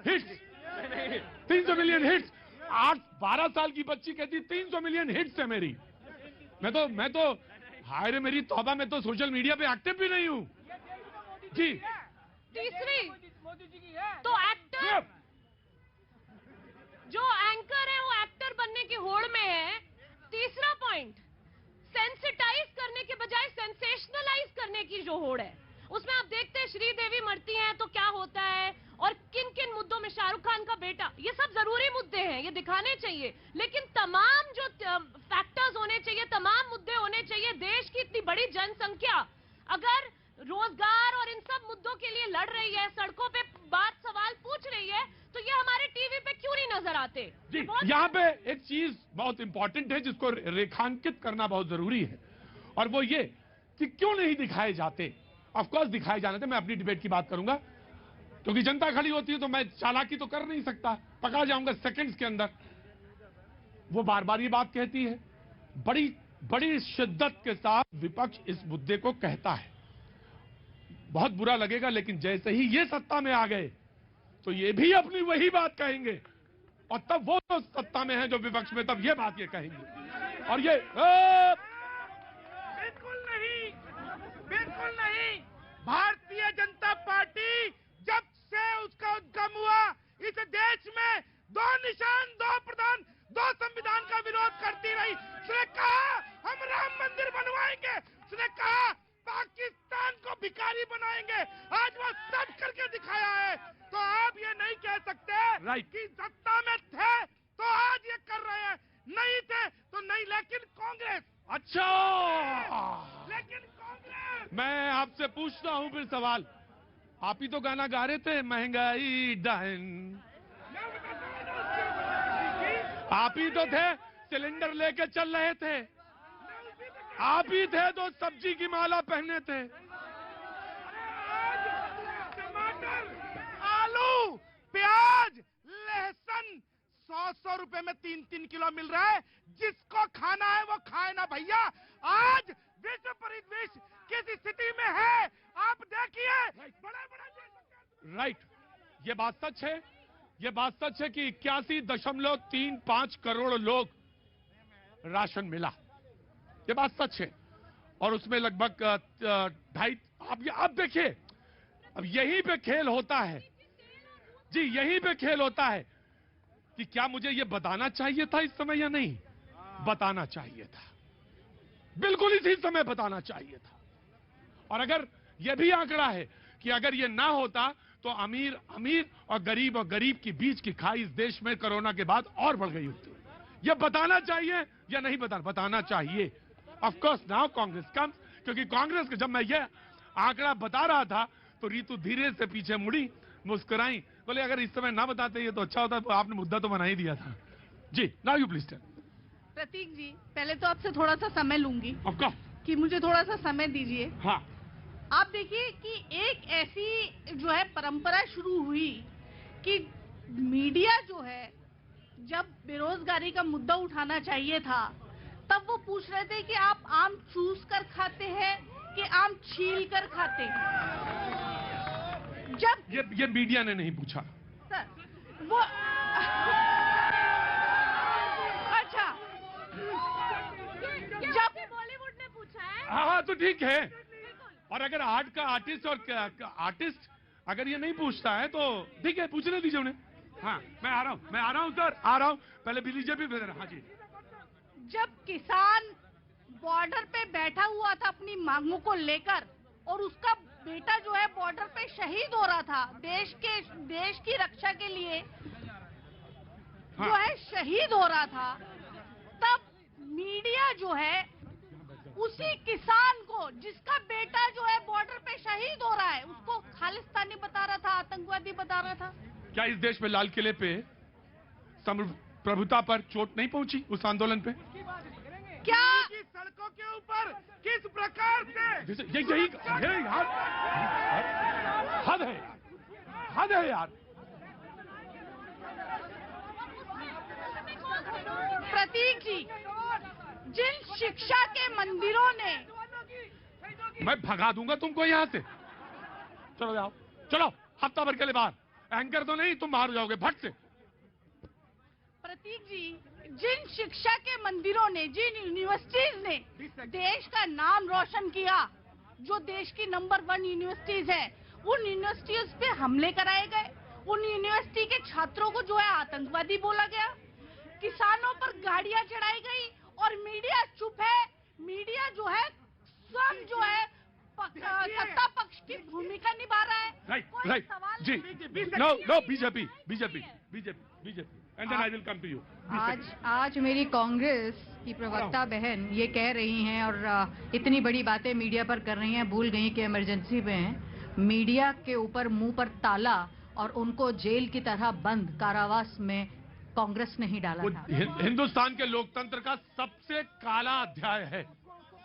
हिट्स, 300 मिलियन हिट्स। 8-12 साल की बच्ची कहती 300 मिलियन हिट्स है मेरी। मैं तो हाय रे मेरी तौबा, मैं तो सोशल मीडिया पे एक्टिव भी नहीं हूँ। जी, तीसरी, तो एक्टर जो एंकर है वो एक्टर बनने की होड़ में है। तीसरा पॉइंट, सेंसिटाइज करने के बजाय सेंसेशनलाइज करने की जो होड़ है, उसमें आप देखते हैं श्रीदेवी मरती हैं तो क्या होता है, और किन किन मुद्दों में शाहरुख खान का बेटा, ये सब जरूरी मुद्दे हैं, ये दिखाने चाहिए, लेकिन तमाम जो फैक्टर्स होने चाहिए, तमाम मुद्दे होने चाहिए। देश की इतनी बड़ी जनसंख्या अगर रोजगार और इन सब मुद्दों के लिए लड़ रही है, सड़कों पे बात सवाल पूछ रही है, तो ये हमारे टीवी पे क्यों नहीं नजर आते? जी, यहाँ पे एक चीज बहुत इंपॉर्टेंट है जिसको रेखांकित करना बहुत जरूरी है, और वो ये कि क्यों नहीं दिखाए जाते। ऑफ कोर्स दिखाए जाने थे, मैं अपनी डिबेट की बात करूंगा, क्योंकि जनता खड़ी होती है तो मैं चालाकी तो कर नहीं सकता, पकड़ा जाऊंगा सेकंड्स के अंदर। वो बार बार ये बात कहती है, बड़ी बड़ी शिद्दत के साथ विपक्ष इस मुद्दे को कहता है। बहुत बुरा लगेगा, लेकिन जैसे ही ये सत्ता में आ गए तो ये भी अपनी वही बात कहेंगे, और तब वो तो सत्ता में है जो विपक्ष में, तब ये बात ये कहेंगे। और ये बिल्कुल नहीं। भारतीय जनता पार्टी जब से उसका उद्गम हुआ, इस देश में 2 निशान, 2 प्रधान, 2 संविधान का विरोध करती रही। उसने कहा हम राम मंदिर बनवाएंगे, उसने कहा पाकिस्तान को भिखारी बनाएंगे, आज वो सब करके दिखाया है। तो आप ये नहीं कह सकते कि सत्ता में थे तो आज ये कर रहे हैं, नहीं थे तो नहीं। लेकिन कांग्रेस, अच्छा, लेकिन कांग्रेस, मैं आपसे पूछता हूं फिर सवाल, आप ही तो गाना गा रहे थे, महंगाई डाइन, आप ही तो थे, सिलेंडर लेके चल रहे थे, आप ही थे तो सब्जी की माला पहने थे। टमाटर, आलू, प्याज, लहसुन 100 रुपए में 3-3 किलो मिल रहा है। जिसको खाना है वो खाए ना भैया। आज विश्व परिदृश्य किस स्थिति में है आप देखिए। राइट, ये बात सच है, ये बात सच है कि 81.35 करोड़ लोग राशन मिला, ये बात सच है। और उसमें लगभग 2.5, आप देखिए, अब यहीं पे खेल होता है जी, यहीं पे खेल होता है कि क्या मुझे ये बताना चाहिए था इस समय या नहीं बताना चाहिए था, बिल्कुल इसी समय बताना चाहिए था। और अगर यह भी आंकड़ा है कि अगर ये ना होता तो अमीर और गरीब की बीच की खाई इस देश में कोरोना के बाद और बढ़ गई होती। ये बताना चाहिए या नहीं बताना चाहिए। ऑफ कोर्स नाउ कांग्रेस कम, क्योंकि कांग्रेस के जब मैं ये आंकड़ा बता रहा था तो रीतू धीरे से पीछे मुड़ी, मुस्कुराई, बोले अगर इस समय ना बताते ये तो अच्छा होता, आपने मुद्दा तो बना ही दिया था। जी, नाउ यू प्लीज टेल। प्रतीक जी, पहले तो आपसे थोड़ा सा समय लूंगी कि मुझे थोड़ा सा समय दीजिए। हाँ, आप देखिए कि एक ऐसी जो है परंपरा शुरू हुई कि मीडिया जो है जब बेरोजगारी का मुद्दा उठाना चाहिए था तब वो पूछ रहे थे कि आप आम चूस कर खाते हैं कि आम छील कर खाते हैं। जब ये मीडिया ने नहीं पूछा सर, वो अच्छा, जब बॉलीवुड ने पूछा है। हाँ तो ठीक है। और अगर आर्ट का आर्टिस्ट अगर ये नहीं पूछता है तो ठीक है, पूछने दीजिए उन्हें। हाँ, मैं आ रहा हूँ सर, आ रहा हूँ, पहले बीजेपी फिर। हाँ जी, जब किसान बॉर्डर पे बैठा हुआ था अपनी मांगों को लेकर और उसका बेटा जो है बॉर्डर पे शहीद हो रहा था, देश की रक्षा के लिए जो है शहीद हो रहा था, तब मीडिया जो है उसी किसान को जिसका बेटा जो है बॉर्डर पे शहीद हो रहा है उसको खालिस्तानी बता रहा था, आतंकवादी बता रहा था। क्या इस देश में लाल किले पे प्रभुता पर चोट नहीं पहुंची उस आंदोलन पे? क्या सड़कों के ऊपर किस प्रकार से यही यार, हद है यार। प्रतीक जी, जिन शिक्षा के मंदिरों ने, मैं भगा दूंगा तुमको यहाँ से। चलो जाओ, चलो हफ्ता भर के लिए बाहर। एंकर तो नहीं, तुम बाहर जाओगे फट से। प्रतीक जी, जिन शिक्षा के मंदिरों ने, जिन यूनिवर्सिटीज ने देश का नाम रोशन किया, जो देश की नंबर 1 यूनिवर्सिटीज है, उन यूनिवर्सिटीज पे हमले कराए गए, उन यूनिवर्सिटी के छात्रों को जो है आतंकवादी बोला गया, किसानों पर गाड़ियां चढ़ाई गई और मीडिया चुप है। मीडिया जो है स्वयं जो है सत्ता पक्ष की भूमिका निभा रहा है। Right ji no BJP and then I will come to you. आज मेरी कांग्रेस की प्रवक्ता बहन ये कह रही हैं और इतनी बड़ी बातें मीडिया पर कर रही हैं, भूल गई कि इमरजेंसी में हैं। मीडिया के ऊपर मुंह पर ताला और उनको जेल की तरह बंद कारावास में कांग्रेस नहीं डाला था। हिंदुस्तान के लोकतंत्र का सबसे काला अध्याय है,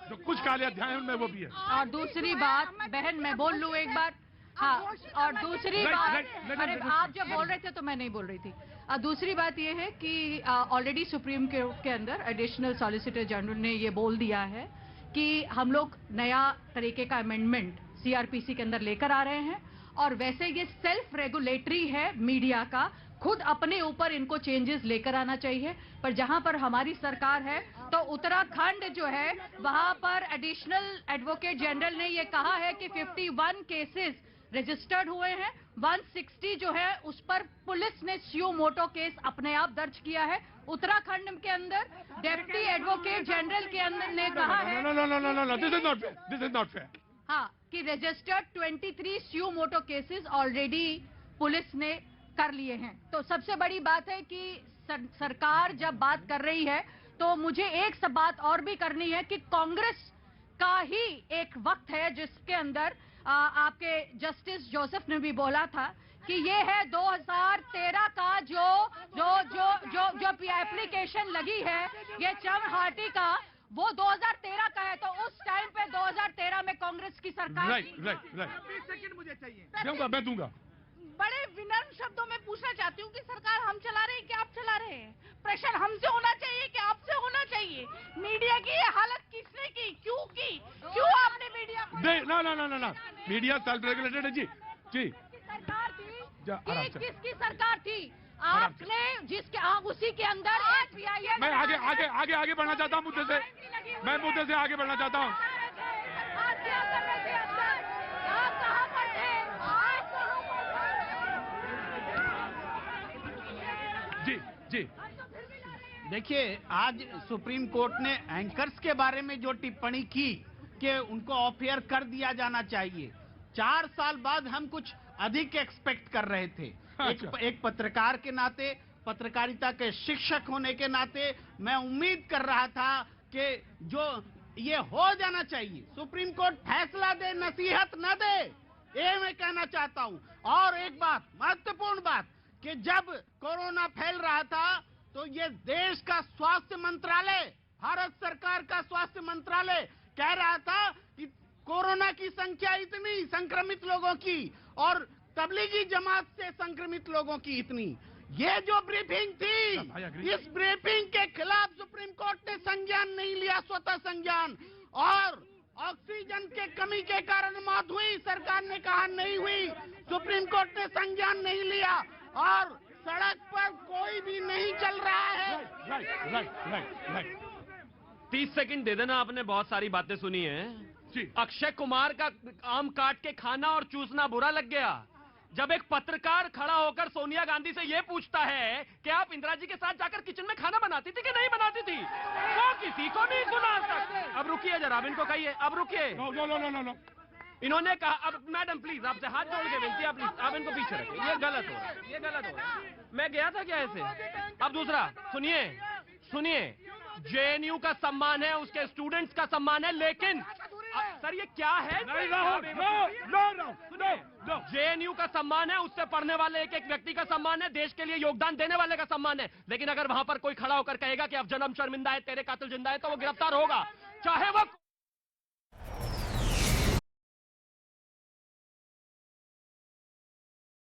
जो कुछ काले अध्याय उनमें वो भी है। और दूसरी बात बहन, मैं बोल लूं एक बार, हाँ, और दूसरी बात, अरे आप जब बोल रहे थे तो मैं नहीं बोल रही थी। दूसरी बात ये है कि ऑलरेडी सुप्रीम कोर्ट के अंदर एडिशनल सॉलिसिटर जनरल ने ये बोल दिया है कि हम लोग नया तरीके का अमेंडमेंट सीआरपीसी के अंदर लेकर आ रहे हैं, और वैसे ये सेल्फ रेगुलेटरी है मीडिया का, खुद अपने ऊपर इनको चेंजेस लेकर आना चाहिए। पर जहां पर हमारी सरकार है तो उत्तराखंड जो है वहां पर एडिशनल एडवोकेट जनरल ने ये कहा है कि 51 केसेस रजिस्टर्ड हुए हैं, 160 जो है उस पर पुलिस ने स्यू मोटो केस अपने आप दर्ज किया है। उत्तराखंड के अंदर डेप्टी एडवोकेट जनरल के अंदर ने कहा है दिस इज नॉट फेयर। हाँ, कि रजिस्टर्ड 23 स्यू मोटो केसेस ऑलरेडी पुलिस ने कर लिए हैं। तो सबसे बड़ी बात है कि सरकार जब बात कर रही है तो मुझे एक सब बात और भी करनी है कि कांग्रेस का ही एक वक्त है जिसके अंदर आपके जस्टिस जोसेफ ने भी बोला था कि ये है 2013 का जो एप्लीकेशन लगी है ये चमहाटी का, वो 2013 का है। तो उस टाइम पे 2013 में कांग्रेस की सरकार राइट 20 सेकंड मुझे चाहिए। मैं दूंगा। बड़े विनम्र शब्दों में पूछना चाहती हूँ कि सरकार हम चला रहे हैं कि आप चला रहे हैं? प्रश्न हमसे होना चाहिए कि आपसे होना चाहिए? मीडिया की ये हालत किसने की, क्यों आपने मीडिया को ना मीडिया सेल्फ रेगुलेटेड है जी सरकार थी, ये किसकी सरकार थी? आपने जिसके उसी के अंदर एक मैं आगे बढ़ना चाहता हूँ मुद्दे से आगे बढ़ना चाहता हूँ। जी देखिए, आज सुप्रीम कोर्ट ने एंकर्स के बारे में जो टिप्पणी की कि उनको ऑफ एयर कर दिया जाना चाहिए, 4 साल बाद हम कुछ अधिक एक्सपेक्ट कर रहे थे। एक पत्रकार के नाते, पत्रकारिता के शिक्षक होने के नाते मैं उम्मीद कर रहा था कि जो ये हो जाना चाहिए, सुप्रीम कोर्ट फैसला दे, नसीहत न दे, ये मैं कहना चाहता हूँ। और एक बात, महत्वपूर्ण बात, कि जब कोरोना फैल रहा था तो ये देश का स्वास्थ्य मंत्रालय, भारत सरकार का स्वास्थ्य मंत्रालय कह रहा था कि कोरोना की संख्या इतनी, संक्रमित लोगों की, और तबलीगी जमात से संक्रमित लोगों की इतनी। ये जो ब्रीफिंग थी, इस ब्रीफिंग के खिलाफ सुप्रीम कोर्ट ने संज्ञान नहीं लिया, स्वतः संज्ञान। और ऑक्सीजन के कमी के कारण मौत हुई, सरकार ने कहा नहीं हुई, सुप्रीम कोर्ट ने संज्ञान नहीं लिया, और सड़क पर कोई भी नहीं चल रहा है। राइट 30 सेकंड दे देना, आपने बहुत सारी बातें सुनी है। अक्षय कुमार का आम काट के खाना और चूसना बुरा लग गया जब एक पत्रकार खड़ा होकर सोनिया गांधी से ये पूछता है कि आप इंदिरा जी के साथ जाकर किचन में खाना बनाती थी कि नहीं बनाती थी। वो किसी को नहीं सुना आज तक। अब रुकिए जरा, अब इनको कहिए, अब रुकिए। नो इन्होंने कहा, अब मैडम प्लीज आपसे हाथ जोड़ के विनती है, प्लीज आप इनको पीछे रखें, ये गलत हो रहा है, मैं गया था क्या ऐसे। अब दूसरा सुनिए, जेएनयू का सम्मान है, उसके स्टूडेंट्स का सम्मान है, लेकिन सर ये क्या है? जेएनयू का सम्मान है, उससे पढ़ने वाले एक व्यक्ति का सम्मान है, देश के लिए योगदान देने वाले का सम्मान है। लेकिन अगर वहां पर कोई खड़ा होकर कहेगा कि अब जन्म शर्मिंदा है, तेरे कातिल जिंदा है, तो वो गिरफ्तार होगा, चाहे वो